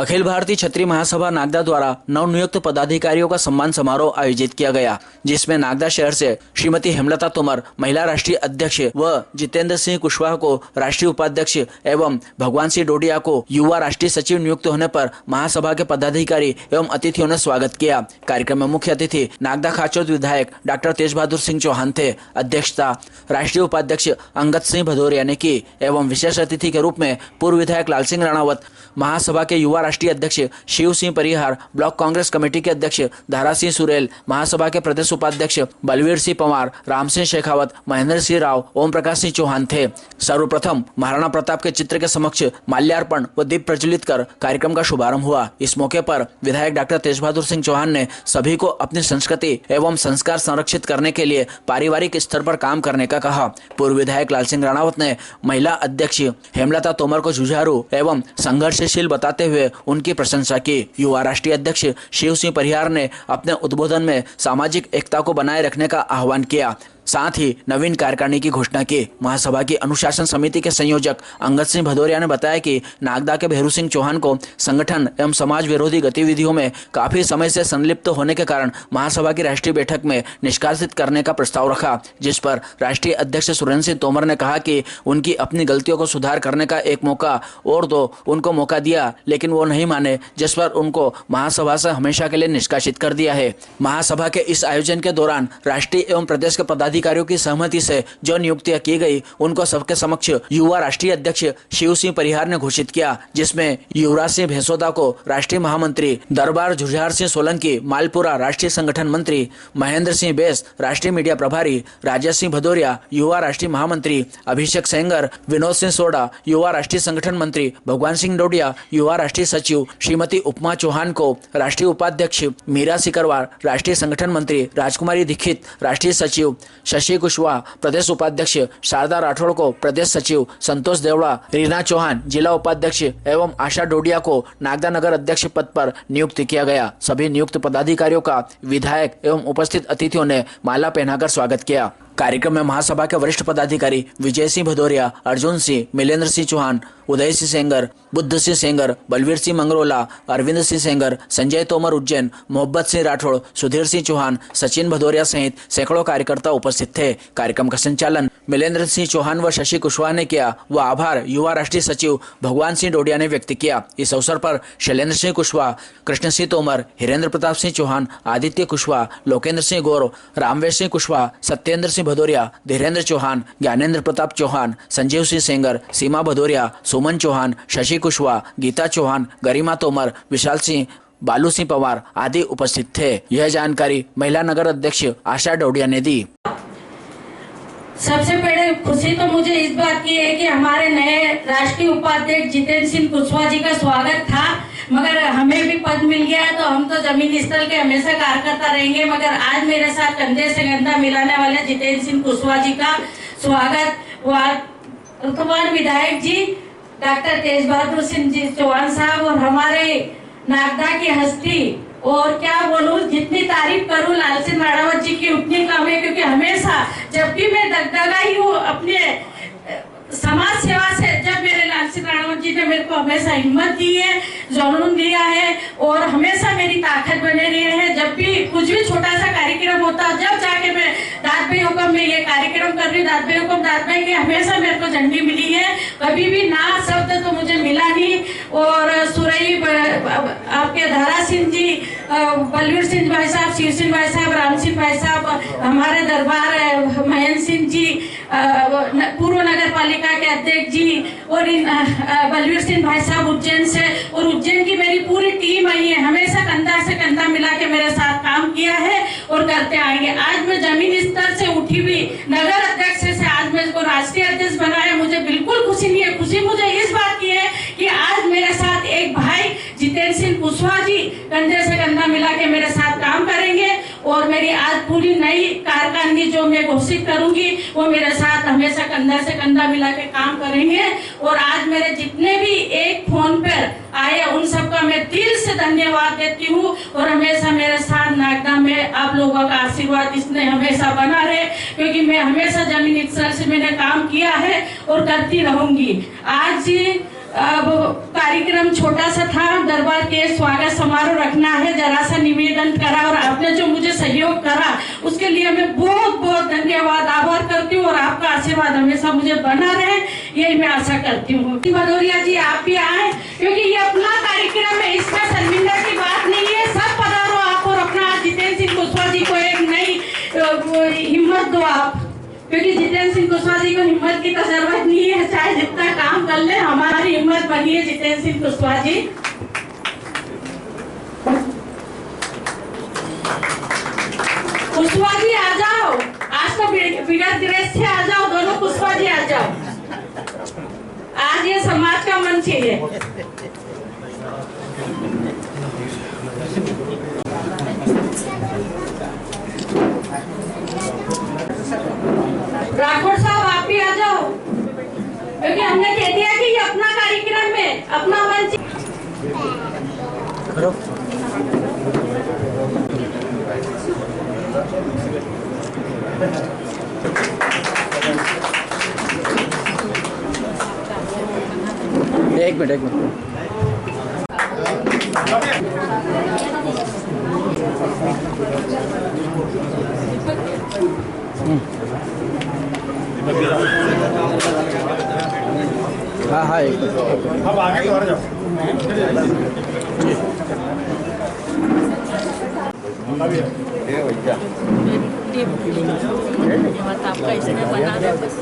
अखिल भारतीय छत्री महासभा नागदा द्वारा नवनियुक्त पदाधिकारियों का सम्मान समारोह आयोजित किया गया, जिसमें नागदा शहर से श्रीमती हेमलता तोमर महिला राष्ट्रीय अध्यक्ष व जितेंद्र सिंह कुशवाहा को राष्ट्रीय उपाध्यक्ष एवं भगवान सिंह डोडिया को युवा राष्ट्रीय सचिव नियुक्त होने पर महासभा के पदाधिकारी एवं अतिथियों ने स्वागत किया। कार्यक्रम में मुख्य अतिथि नागदा खाचोद विधायक डॉक्टर तेज बहादुर सिंह चौहान थे। अध्यक्षता राष्ट्रीय उपाध्यक्ष अंगद सिंह भदौरिया ने की एवं विशेष अतिथि के रूप में पूर्व विधायक लाल सिंह राणावत, महासभा के युवा राष्ट्रीय अध्यक्ष शिव सिंह परिहार, ब्लॉक कांग्रेस कमेटी के अध्यक्ष धारा सिंह सुरेल, महासभा के प्रदेश उपाध्यक्ष बलवीर सिंह पंवार, राम सिंह शेखावत, महेंद्र सिंह राव, ओम प्रकाश सिंह चौहान थे। सर्वप्रथम महाराणा प्रताप के चित्र के समक्ष माल्यार्पण व दीप प्रज्वलित कर कार्यक्रम का शुभारंभ हुआ। इस मौके पर विधायक डॉक्टर तेज बहादुर सिंह चौहान ने सभी को अपनी संस्कृति एवं संस्कार संरक्षित करने के लिए पारिवारिक स्तर पर काम करने का कहा। पूर्व विधायक लाल सिंह राणावत ने महिला अध्यक्ष हेमलता तोमर को जुझारू एवं संघर्षशील बताते हुए उनकी प्रशंसा की। युवा राष्ट्रीय अध्यक्ष शिव सिंह परिहार ने अपने उद्बोधन में सामाजिक एकता को बनाए रखने का आह्वान किया, साथ ही नवीन कार्यकारिणी की घोषणा की। महासभा की अनुशासन समिति के संयोजक अंगद सिंह भदौरिया ने बताया कि नागदा के भेरू सिंह चौहान को संगठन एवं समाज विरोधी गतिविधियों में काफी समय से संलिप्त होने के कारण महासभा की राष्ट्रीय बैठक में निष्कासित करने का प्रस्ताव रखा, जिस पर राष्ट्रीय अध्यक्ष सुरेंद्र सिंह तोमर ने कहा कि उनकी अपनी गलतियों को सुधार करने का एक मौका और दो। उनको मौका दिया लेकिन वो नहीं माने, जिस पर उनको महासभा से हमेशा के लिए निष्कासित कर दिया है। महासभा के इस आयोजन के दौरान राष्ट्रीय एवं प्रदेश के पदाधिकारियों की सहमति से जो नियुक्तियां की गई उनको सबके समक्ष युवा राष्ट्रीय अध्यक्ष शिव सिंह परिहार ने घोषित किया, जिसमें युवराज सिंह भेसोदा को राष्ट्रीय महामंत्री, दरबार जुझार सिंह सोलंकी मालपुरा राष्ट्रीय संगठन मंत्री, महेंद्र सिंह बेस राष्ट्रीय मीडिया प्रभारी, राजेश सिंह भदौरिया युवा राष्ट्रीय महामंत्री, अभिषेक सेंगर, विनोद सिंह सोडा युवा राष्ट्रीय संगठन मंत्री, भगवान सिंह डोडिया युवा राष्ट्रीय सचिव, श्रीमती उपमा चौहान को राष्ट्रीय उपाध्यक्ष, मीरा सिकरवार राष्ट्रीय संगठन मंत्री, राजकुमारी दीक्षित राष्ट्रीय सचिव, शशि कुशवाहा प्रदेश उपाध्यक्ष, शारदा राठौड़ को प्रदेश सचिव, संतोष देवड़ा, रीना चौहान जिला उपाध्यक्ष एवं आशा डोडिया को नागदा नगर अध्यक्ष पद पर नियुक्त किया गया। सभी नियुक्त पदाधिकारियों का विधायक एवं उपस्थित अतिथियों ने माला पहनाकर स्वागत किया। कार्यक्रम में महासभा के वरिष्ठ पदाधिकारी विजय सिंह भदौरिया, अर्जुन सिंह, मिलेंद्र सिंह चौहान, उदय सिंह सेंगर, बुद्ध सिंह सेंगर, बलवीर सिंह मंगरोला, अरविंद सिंह सेंगर, संजय तोमर उज्जैन, मोहब्बत सिंह राठौड़, सुधीर सिंह चौहान, सचिन भदौरिया सहित सैकड़ों कार्यकर्ता उपस्थित थे। कार्यक्रम का संचालन मिलेंद्र सिंह चौहान व शशि कुशवाहा ने किया व आभार युवा राष्ट्रीय सचिव भगवान सिंह डोडिया ने व्यक्त किया। इस अवसर पर शैलेंद्र सिंह कुशवाहा, कृष्ण सिंह तोमर, हिरेंद्र प्रताप सिंह चौहान, आदित्य कुशवाहा, लोकेंद्र सिंह गौरव, रामवेश सिंह कुशवाहा, सत्येंद्र सिंह भदौरिया, धीरेन्द्र चौहान, ज्ञानेंद्र प्रताप चौहान, संजीव सिंह सेंगर, सीमा भदौरिया, सुमन चौहान, शशि कुशवाहा, गीता चौहान, गरिमा तोमर, विशाल सिंह, बालू सिंह पवार आदि उपस्थित थे। यह जानकारी महिला नगर अध्यक्ष आशा डोडिया ने दी। सबसे पहले खुशी तो मुझे इस बात की है कि हमारे नए राष्ट्रीय उपाध्यक्ष जितेंद्र सिंह कुशवाहा जी का स्वागत था, मगर हमें भी पद मिल गया है तो हम तो जमीन स्थल के हमेशा कार्यकर्ता रहेंगे। मगर आज मेरे साथ कंधे से कंधा मिलाने वाले जितेंद्र सिंह कुशवाहा जी का स्वागत वर्तमान विधायक जी डॉक्टर तेज बहादुर सिंह जी चौहान साहब और हमारे नागदा की हस्ती, और क्या बोलूं, जितनी तारीफ करूं लाल सिंह राणावत जी की उतनी कम है, क्योंकि हमेशा जब भी मैं दगदगाई हूँ अपने समाज सेवा से, जब मेरे लाल सिंह राणावत जी ने मेरे को हमेशा हिम्मत दी है, जुनून दिया है और हमेशा मेरी ताकत बने रही है। जब भी कुछ भी छोटा सा कार्यक्रम होता, जब जाके मैं दाद भाई हुक्म में ये कार्यक्रम कर रही हूँ, दाद भाई हुक्म, दाद भाई की हमेशा मेरे को झंडी मिली है, कभी भी ना शब्द तो मुझे मिला नहीं। और सुरई आपके धारा सिंह जी, बलवीर सिंह भाई साहब, शिव सिंह भाई साहब, राम सिंह भाई साहब, हमारे दरबार महेंद्र सिंह जी, पूर्व नगर पालिका के अध्यक्ष जी, और बलवीर सिंह भाई साहब उज्जैन से, और उज्जैन की मेरी पूरी टीम आई है, हमेशा कंधा से कंधा मिला के मेरे साथ काम किया है और करते आएंगे। आज मैं जमीन स्तर से उठी हुई नगर अध्यक्ष से आज मैं इसको राष्ट्रीय अध्यक्ष बनाया, मुझे बिल्कुल खुशी नहीं है। खुशी मुझे इस बात की है कि आज मेरे साथ एक भाई जितेंद्र सिंह कुशवाहा जी कंधे से कंधा मिला के मेरे साथ काम करेंगे और मेरी आज पूरी नई कार्यकारिणी जो मैं घोषित करूंगी वो मेरे साथ हमेशा कंधा से कंधा मिला के काम करेंगे। और आज मेरे जितने भी एक फोन पर आए उन सबका मैं दिल से धन्यवाद देती हूँ, और हमेशा मेरे साथ नागदा में आप लोगों का आशीर्वाद इसने हमेशा बना रहे, क्योंकि मैं हमेशा जमीनी स्तर से मैंने काम किया है और करती रहूंगी। आज अब कार्यक्रम छोटा सा था, दरबार के स्वागत समारोह रखना है, जरा सा निवेदन करा और आपने जो मुझे सहयोग करा उसके लिए मैं बहुत बहुत धन्यवाद आभार करती हूँ और आपका आशीर्वाद हमेशा मुझे बना रहे, यही मैं आशा करती हूँ। भदौरिया जी आप भी आए, क्योंकि ये अपना कार्यक्रम है, इसमें शर्मिंदा की बात नहीं है, सब पधारो आप और अपना जितेंद्र सिंह कुशवाहा जी को एक नई हिम्मत दो आप, क्योंकि जितेंद्र सिंह कुशवाहा जी को हिम्मत की तो जरूरत नहीं है, चाहे जितना काम कर ले, हमारी हिम्मत बनी है जितेंद्र सिंह कुशवाहा जी। कुशवाहा जी आ जाओ, आज तो बिगड़ ग्रेस से आ जाओ, दोनों कुशवाहा जी आ जाओ, आज ये समाज का मंच है। राठौड़ साहब आप भी आ जाओ, क्योंकि हमने कह दिया कि ये अपना कार्यक्रम है, अपना मंच। एक मिनट हाँ एक मिनट अब आगे तो आ जाओ। आपका इसने बना दिया बस।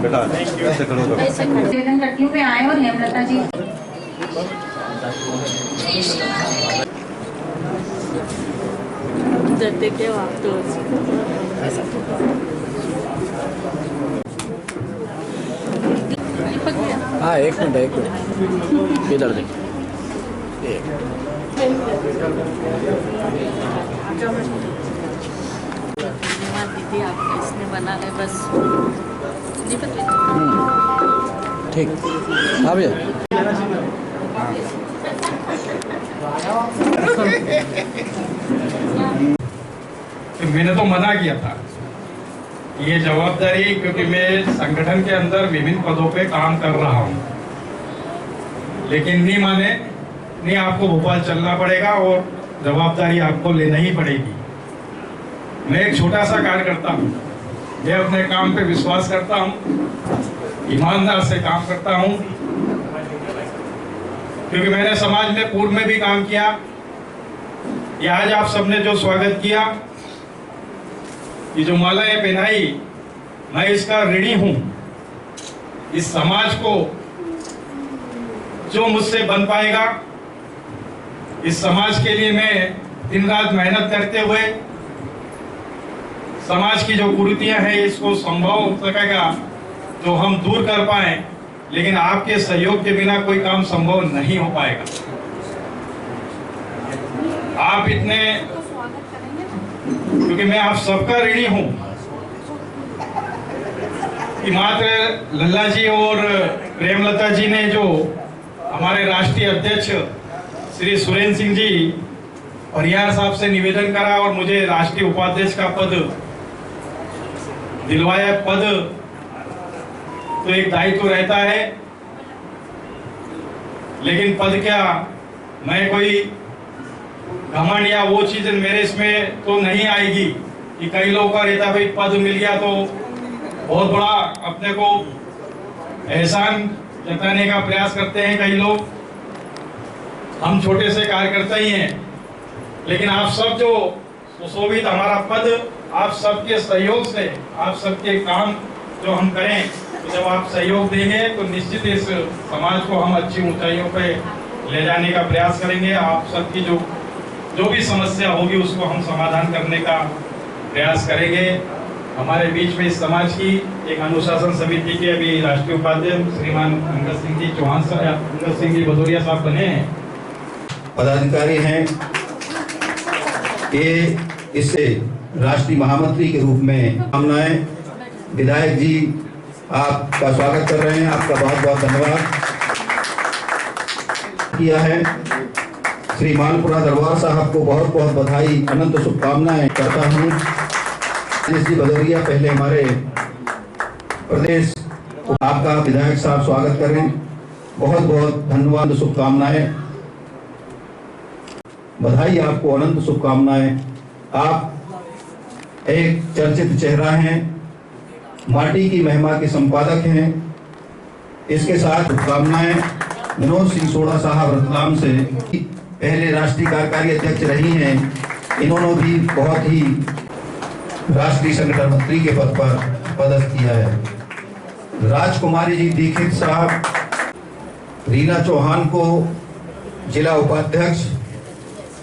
बेटा ऐसे खड़े हो निवेदन करती हूँ मैं आए और हेमलता जी देखे आप तो हाँ एक मिनट इधर देखिए दीदी आपका इसने बना ले बस ठीक हाँ भैया मैंने तो मना किया था ये जवाबदारी, क्योंकि मैं संगठन के अंदर विभिन्न पदों पे काम कर रहा हूँ, लेकिन नहीं माने, नहीं आपको भोपाल चलना पड़ेगा और जवाबदारी आपको लेना ही पड़ेगी। मैं एक छोटा सा कार्य करता हूँ, मैं अपने काम पे विश्वास करता हूँ, ईमानदार से काम करता हूँ, क्योंकि मैंने समाज में पूर्व में भी काम किया। ये आज आप सबने जो स्वागत किया, ये जो मालाएं पहनाई, मैं इसका ऋणी हूं। इस समाज को जो मुझसे बन पाएगा, इस समाज के लिए मैं दिन रात मेहनत करते हुए समाज की जो कुरीतियां हैं इसको संभव हो सकेगा तो हम दूर कर पाए, लेकिन आपके सहयोग के बिना कोई काम संभव नहीं हो पाएगा। आप इतने, क्योंकि मैं आप सबका ऋणी हूं कि मात्र लल्ला जी और प्रेमलता जी ने जो हमारे राष्ट्रीय अध्यक्ष श्री सुरेंद्र सिंह जी परिहार साहब से निवेदन करा और मुझे राष्ट्रीय उपाध्यक्ष का पद दिलवाया। पद तो एक दायित्व रहता है, लेकिन पद क्या, मैं कोई घमंड या वो चीज मेरे इसमें तो नहीं आएगी कि कई लोगों का रहता भाई पद मिल गया तो बहुत बड़ा अपने को एहसान जताने का प्रयास करते हैं कई लोग। हम छोटे से कार्यकर्ता ही हैं, लेकिन आप सब जो सुशोभित हमारा पद, आप सबके सहयोग से, आप सबके काम जो हम करें, तो जब आप सहयोग देंगे तो निश्चित इस समाज को हम अच्छी ऊंचाइयों पे ले जाने का प्रयास करेंगे। आप सबकी जो भी समस्या होगी उसको हम समाधान करने का प्रयास करेंगे। हमारे बीच में इस समाज की एक अनुशासन समिति के अभी राष्ट्रीय उपाध्यक्ष श्रीमान अंगद सिंह जी चौहान साहब, अंगद सिंह जी भदौरिया साहब बने हैं, पदाधिकारी हैं। ये इससे राष्ट्रीय महामंत्री के रूप में कामनाएं। विधायक जी आपका स्वागत कर रहे हैं, आपका बहुत बहुत धन्यवाद। किया है। श्री मालपुरा दरबार साहब को बहुत बहुत बधाई, अनंत शुभकामनाएं करता हूँ। दिनेश जी भदौरिया पहले हमारे प्रदेश आपका विधायक साहब स्वागत करें। बहुत बहुत धन्यवाद, शुभकामनाएं, बधाई आपको, अनंत शुभकामनाएं। आप एक चर्चित चेहरा हैं, माटी की महिमा के संपादक हैं। इसके साथ शुभकामनाएं मनोज सिंह सोढ़ा साहब रतलाम से पहले राष्ट्रीय कार्यकारी अध्यक्ष रही हैं। इन्होंने भी बहुत ही राष्ट्रीय संगठन मंत्री के पद पर पदस्थ किया है। राजकुमारी जी दीक्षित साहब, रीना चौहान को जिला उपाध्यक्ष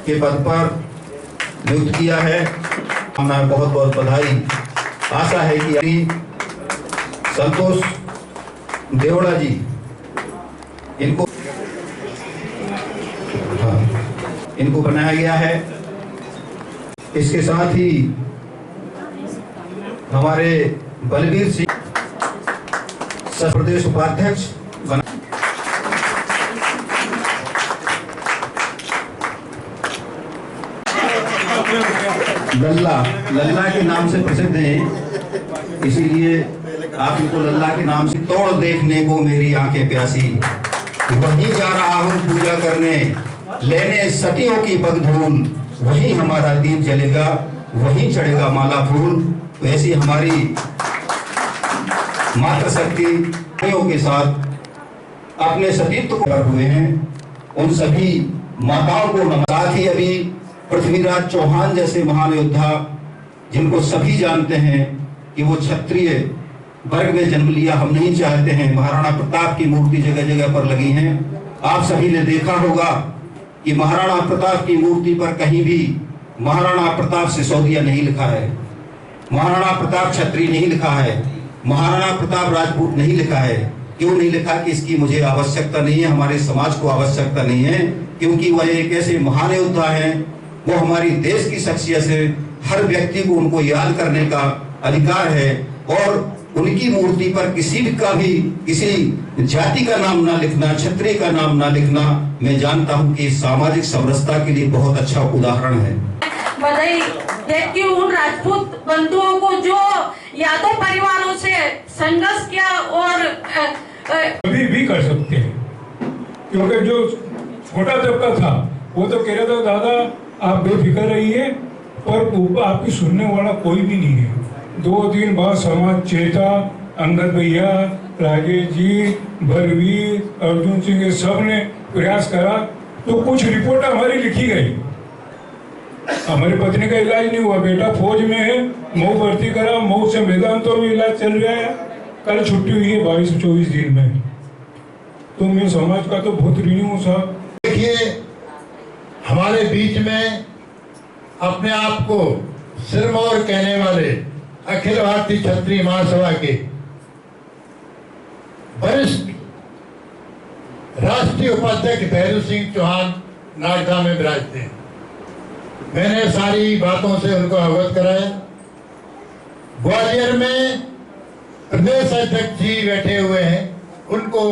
के पद पर नियुक्त किया है। हमें बहुत बहुत बधाई। आशा है कि संतोष देवड़ा जी इनको बनाया गया है। इसके साथ ही हमारे बलबीर सिंह प्रदेश उपाध्यक्ष बना। लल्ला के नाम से प्रसिद्ध हैं, इसीलिए आप इनको लल्ला के नाम से। तोड़ देखने को मेरी आंखें प्यासी, वहीं जा रहा हूँ पूजा करने, लेने सतियों की बगधूल, वहीं हमारा दीप जलेगा, वहीं चढ़ेगा माला फूल। वैसी हमारी मातृशक्ति के साथ अपने सतीत्व को हुए हैं, उन सभी माताओं को नमन। साथ ही अभी पृथ्वीराज चौहान जैसे महान योद्धा, जिनको सभी जानते हैं कि वो क्षत्रिय वर्ग में जन्म लिया, हम नहीं चाहते हैं। महाराणा प्रताप की मूर्ति जगह जगह पर लगी है। आप सभी ने देखा होगा कि महाराणा प्रताप की मूर्ति पर कहीं भी महाराणा प्रताप सिसोदिया नहीं लिखा है, महाराणा प्रताप क्षत्रिय नहीं लिखा है, महाराणा प्रताप राजपूत नहीं लिखा है। क्यों नहीं लिखा? कि इसकी मुझे आवश्यकता नहीं है, हमारे समाज को आवश्यकता नहीं है, क्योंकि वह एक ऐसे महान योद्धा हैं। वो हमारी देश की शख्सियत है, हर व्यक्ति को उनको याद करने का अधिकार है। और उनकी मूर्ति पर किसी जाति का नाम ना लिखना, क्षत्रिय का नाम ना लिखना, मैं जानता हूं कि सामाजिक समरसता के लिए बहुत अच्छा उदाहरण है। बधाई देती हूं उन राजपूत बंधुओं को जो यादव परिवारों से संघर्ष किया और अभी भी कर सकते हैं, क्योंकि जो छोटा तबका था वो तो कह रहा था दादा आप बेफिक्र रहिए, पर आपकी सुनने वाला कोई भी नहीं है। 2-3 बार समाज चेता, अंगद भैया, राजेश जी, बलवीर, अर्जुन सिंह, ये सब ने प्रयास करा, तो कुछ रिपोर्ट हमारी लिखी गई। हमारी पत्नी का इलाज नहीं हुआ, बेटा फौज में है, मऊ भर्ती करा, मऊ से मैदान में इलाज चल रहा है, कल छुट्टी हुई है 22-24 दिन में। तो मैं समाज का तो बहुत ऋणी हूँ साहब। देखिए, हमारे बीच में अपने आप को सिरमौर कहने वाले अखिल भारतीय क्षत्रिय महासभा के वरिष्ठ राष्ट्रीय उपाध्यक्ष भैरू सिंह चौहान नागदा में विराजते हैं। मैंने सारी बातों से उनको अवगत कराया। ग्वालियर में प्रदेश अध्यक्ष जी बैठे हुए हैं, उनको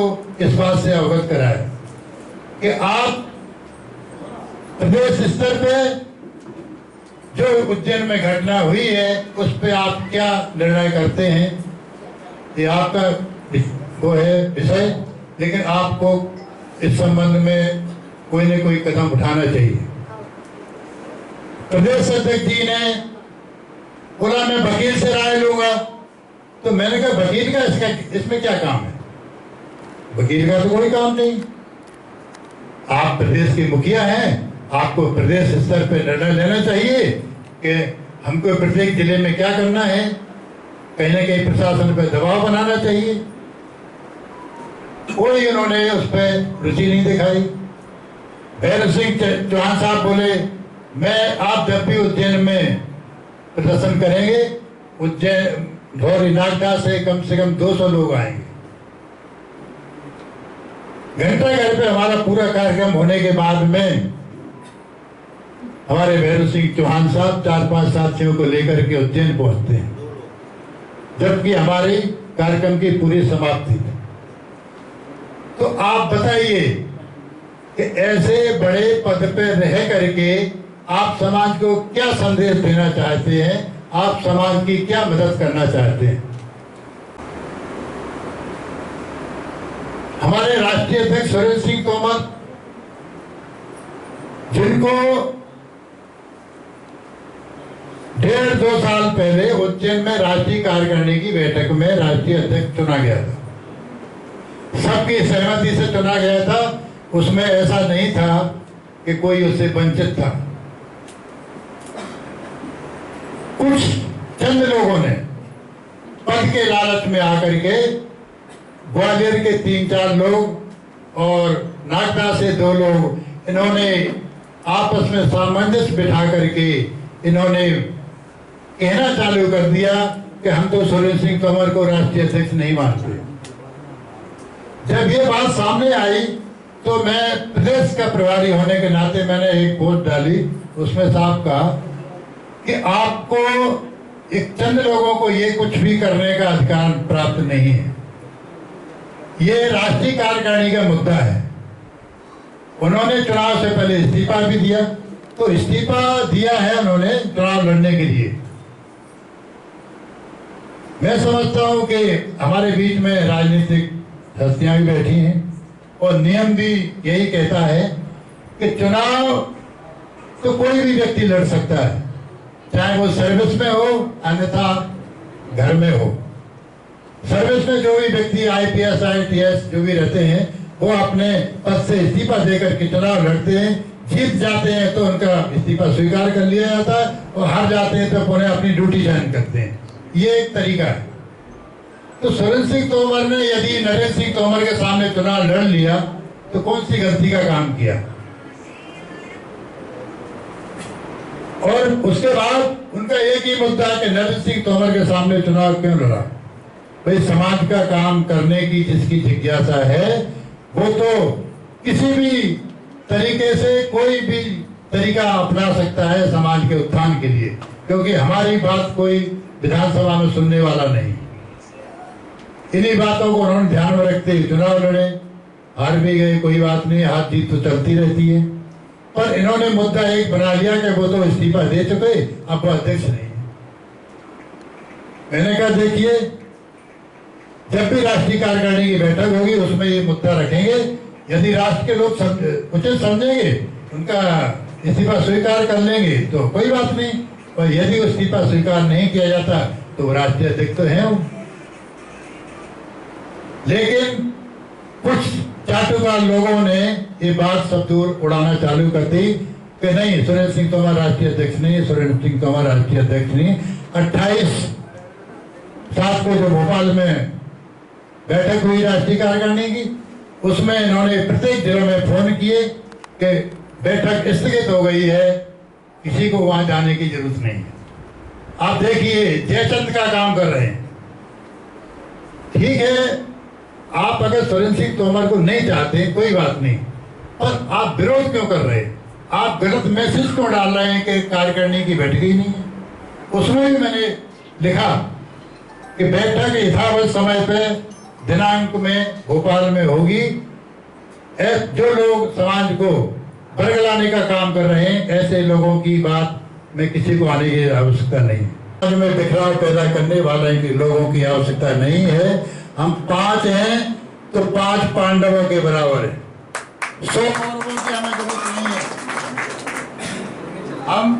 इस बात से अवगत कराया कि आप प्रदेश स्तर पे जो उज्जैन में घटना हुई है उस पे आप क्या निर्णय करते हैं, ये आपका वो है विषय, लेकिन आपको इस संबंध में कोई न कोई कदम उठाना चाहिए। प्रदेश अध्यक्ष जी ने बोला मैं वकील से राय लूंगा, तो मैंने कहा वकील का इसमें क्या काम है? वकील का तो कोई काम नहीं। आप प्रदेश के मुखिया हैं, आपको प्रदेश स्तर पर निर्णय लेना चाहिए कि हमको प्रत्येक जिले में क्या करना है। कहीं ना कहीं प्रशासन पर दबाव बनाना चाहिए। कोई उन्होंने उस पर रुचि नहीं दिखाई। भैरू सिंह चौहान साहब बोले मैं आप जब भी उज्जैन में प्रदर्शन करेंगे, उज्जैन धौरी नागदा से कम 200 लोग आएंगे। घंटा घर पे हमारा पूरा कार्यक्रम होने के बाद में हमारे भैरू सिंह चौहान साहब 4-5 साथियों को लेकर के उज्जैन पहुंचते हैं, जबकि हमारी कार्यक्रम की पूरी समाप्ति थी। तो आप बताइए कि ऐसे बड़े पद पे रह करके आप समाज को क्या संदेश देना चाहते हैं, आप समाज की क्या मदद करना चाहते हैं। हमारे राष्ट्रीय अध्यक्ष सुरेंद्र सिंह तोमर, जिनको 1.5-2 साल पहले उज्जैन में राष्ट्रीय कार्यकारिणी की बैठक में राष्ट्रीय अध्यक्ष चुना गया था, सबकी सहमति से चुना गया था। उसमें ऐसा नहीं था कि कोई उससे वंचित था। कुछ चंद लोगों ने पद के लालच में आकर के ग्वालियर के 3-4 लोग और नागदा से 2 लोग, इन्होंने आपस में सामंजस्य बिठा करके इन्होंने कहना चालू कर दिया कि हम तो सुरेंद्र सिंह तोमर को राष्ट्रीय अध्यक्ष नहीं मानते। जब ये बात सामने आई तो मैं प्रदेश का प्रभारी होने के नाते मैंने एक पोस्ट डाली, उसमें साफ कहा कि आपको एक चंद लोगों को ये कुछ भी करने का अधिकार प्राप्त नहीं है। ये राष्ट्रीय कार्यकारिणी का मुद्दा है। उन्होंने चुनाव से पहले इस्तीफा भी दिया, तो इस्तीफा दिया है उन्होंने चुनाव लड़ने के लिए। मैं समझता हूं कि हमारे बीच में राजनीतिक हस्तियां भी बैठी हैं और नियम भी यही कहता है कि चुनाव तो कोई भी व्यक्ति लड़ सकता है, चाहे वो सर्विस में हो अन्यथा घर में हो। सर्विस में जो भी व्यक्ति IPS ITS जो भी रहते हैं वो अपने पद से इस्तीफा देकर के चुनाव लड़ते हैं, जीत जाते हैं तो उनका इस्तीफा स्वीकार कर लिया जाता है और हार जाते हैं तो उन्हें अपनी ड्यूटी ज्वाइन करते हैं। ये एक तरीका है। तो सुरेंद्र सिंह तोमर ने यदि नरेंद्र सिंह तोमर के सामने चुनाव लड़ लिया तो कौन सी गलती का काम किया। और उसके बाद उनका एक ही मुद्दा है कि नरेंद्र सिंह तोमर के सामने चुनाव क्यों लड़ा। भाई समाज का काम करने की जिसकी जिज्ञासा है वो तो किसी भी तरीके से कोई भी तरीका अपना सकता है समाज के उत्थान के लिए, क्योंकि हमारी बात कोई विधानसभा में सुनने वाला नहीं। इन्हीं बातों को उन्होंने ध्यान में रखते हुए चुनाव लड़े, हार भी गए, कोई बात नहीं, हार जीत तो चलती रहती है। पर इन्होंने मुद्दा एक बना लिया कि वो तो इस्तीफा दे चुके, अब वो अध्यक्ष नहीं है। मैंने कहा देखिए, जब भी राष्ट्रीय कार्यकारिणी की बैठक होगी उसमें ये मुद्दा रखेंगे। यदि राष्ट्र के लोग उचित समझेंगे, उनका इस्तीफा स्वीकार कर लेंगे तो कोई बात नहीं, और यदि इस्तीफा स्वीकार नहीं किया जाता तो राष्ट्रीय अध्यक्ष तो है। लेकिन कुछ चाटुकार लोगों ने ये बात सब दूर उड़ाना चालू कर दी कि नहीं, सुरेंद्र सिंह तोमर राष्ट्रीय अध्यक्ष नहीं, सुरेंद्र सिंह तोमर राष्ट्रीय अध्यक्ष नहीं। 28/7 को जो भोपाल में बैठक हुई राष्ट्रीय कार्यकारिणी की, उसमें इन्होंने प्रत्येक जिलों में फोन किए कि बैठक स्थगित हो गई है, किसी को वहां जाने की जरूरत नहीं है। आप देखिए जयचंद का काम कर रहे हैं। ठीक है, आप अगर सुरेंद्र सिंह तोमर को नहीं चाहते कोई बात नहीं, पर आप विरोध क्यों कर रहे हैं? आप गलत मैसेज क्यों डाल रहे हैं कि कार्यकारिणी की बैठक ही नहीं है? उसमें भी मैंने लिखा कि बैठक यथावत समय पे दिनांक में भोपाल में होगी। जो लोग समाज को बरगलाने का काम कर रहे हैं, ऐसे लोगों की बात में किसी को आने की आवश्यकता नहीं। समाज में बिखराव पैदा करने वाले लोगों की आवश्यकता नहीं है। हम 5 हैं तो 5 पांडवों के बराबर है, 100 कौरवों की हमें जरूरत नहीं है। हम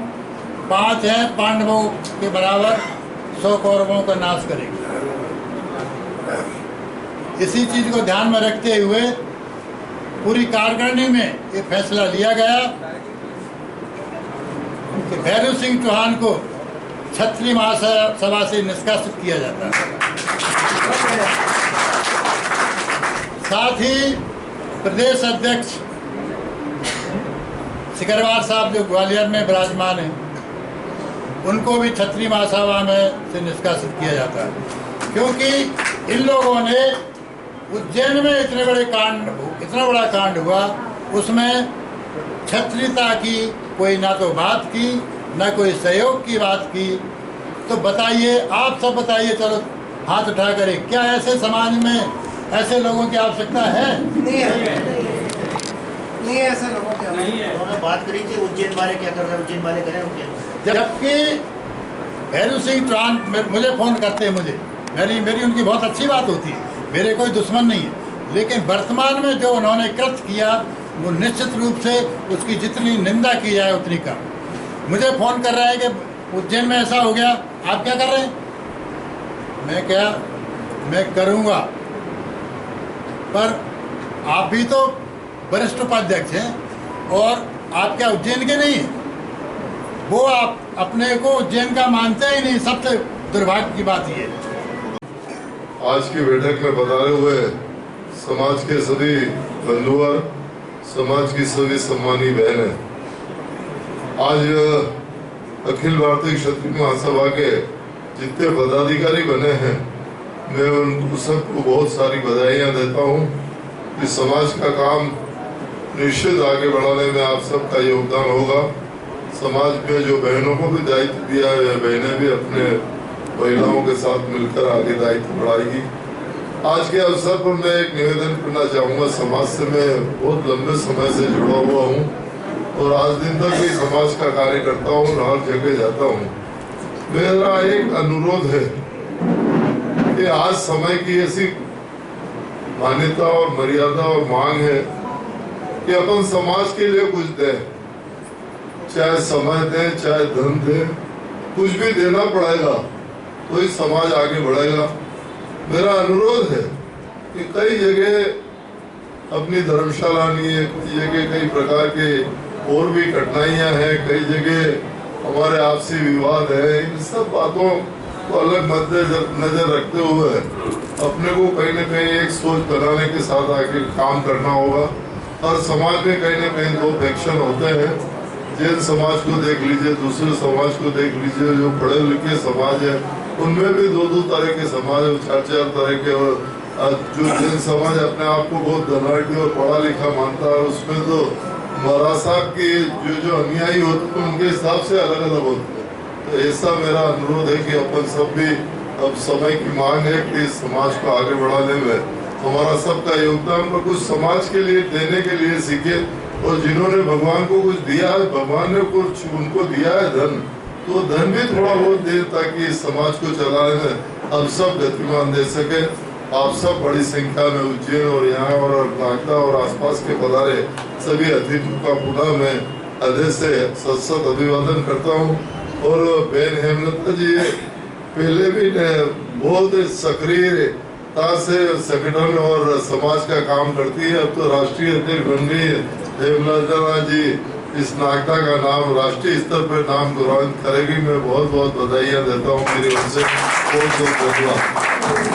5 हैं पांडवों के बराबर, 100 कौरवों का नाश करेंगे। इसी चीज को ध्यान में रखते हुए पूरी कार्यकारिणी में ये फैसला लिया गया कि भैरव सिंह चौहान को क्षत्रिय महासभा से निष्कासित किया जाता है। साथ ही प्रदेश अध्यक्ष सिकरवार साहब जो ग्वालियर में विराजमान हैं, उनको भी क्षत्रिय महासभा में से निष्कासित किया जाता है, क्योंकि इन लोगों ने उज्जैन में इतना बड़ा कांड हुआ, उसमें क्षत्रियता की कोई ना तो बात की, ना कोई सहयोग की बात की। तो बताइए, आप सब बताइए, चलो हाथ उठा करें, क्या ऐसे समाज में ऐसे लोगों की आवश्यकता है? नहीं है ऐसा लोगों के नहीं है। उन्होंने बात करी थी उज्जैन वाले क्या कर रहे हैं, उज्जैन वाले करें उज्जैन। जबकि भैरू सिंह चौहान मुझे फ़ोन करते हैं, मुझे मेरी उनकी बहुत अच्छी बात होती है, मेरे कोई दुश्मन नहीं है, लेकिन वर्तमान में जो उन्होंने कृत्य किया वो निश्चित रूप से उसकी जितनी निंदा की जाए उतनी कम। मुझे फ़ोन कर रहा है कि उज्जैन में ऐसा हो गया, आप क्या कर रहे हैं? मैं करूँगा, पर आप भी तो वरिष्ठ उपाध्यक्ष हैं और आप क्या उज्जैन के नहीं हैं? वो आप अपने को उज्जैन का मानते ही नहीं, सबसे दुर्भाग्य की बात ये है। आज की बैठक में बताए हुए समाज के सभी बंधुवर, समाज की सभी सम्मानी बहनें, आज अखिल भारतीय क्षत्रिय महासभा के जितने पदाधिकारी बने हैं, मैं उन सबको बहुत सारी बधाइयाँ देता हूँ कि समाज का काम निश्चित आगे बढ़ाने में आप सबका योगदान होगा। समाज में जो बहनों को भी दायित्व दिया है, बहनें भी अपने महिलाओं के साथ मिलकर आगे दायित्व बढ़ाएगी। आज के अवसर पर मैं एक निवेदन करना चाहूँगा। समाज से मैं बहुत लंबे समय से जुड़ा हुआ हूँ और आज दिन तक भी समाज का कार्य करता हूँ, हर जगह जाता हूँ। मेरा एक अनुरोध है कि आज समय की ऐसी मान्यता और मर्यादा और मांग है कि अपन समाज के लिए कुछ दें, चाहे समय दें, चाहे धन दें, कुछ भी देना पड़ेगा तो ही समाज आगे बढ़ेगा। मेरा अनुरोध है कि कई जगह अपनी धर्मशाला नहीं है, कई जगह कई प्रकार के और भी कठिनाइयां हैं, कई जगह हमारे आपसी विवाद है। इन सब बातों को अलग नजर रखते हुए अपने को कहीं न कहीं एक सोच बनाने के साथ आगे काम करना होगा। हर समाज में कहीं न कहीं दो फैक्शन होते हैं। जैन समाज को देख लीजिए, दूसरे समाज को देख लीजिए, जो पढ़े लिखे समाज है उनमें भी दो तरह के समाज, चार तरह के। और जो जैन समाज अपने आप को बहुत धनाढ़ी और पढ़ा लिखा मानता है, उसमें तो महाराज साहब के जो अनुयायी होते हैं उनके हिसाब से अलग अलग होते हैं। तो ऐसा मेरा अनुरोध है कि अपन सब भी, अब समय की मांग है कि इस समाज को आगे बढ़ाने में हमारा सबका योगदान, पर कुछ समाज के लिए देने के लिए सीखे। और जिन्होंने भगवान को कुछ दिया है, भगवान ने कुछ उनको दिया है धन, तो धन भी थोड़ा बहुत दे ताकि इस समाज को चलाने में हम सब गतिमान दे सके। आप सब बड़ी संख्या में उज्जैन और यहाँ और नागदा और आसपास के पधारे सभी अतिथियों का पुनः मैं हृदय से सत अभिवादन करता हूँ। और बहन हेमलता जी पहले भी बहुत सक्रियता से संगठन और समाज का काम करती है। अब तो राष्ट्रीय अध्यक्ष बन गई है। हेमलता जी इस नागदा का नाम राष्ट्रीय स्तर पर नाम गौरवान्वित करेगी। मैं बहुत बहुत बधाइयाँ देता हूँ। मेरी ओर से बहुत बहुत धन्यवाद।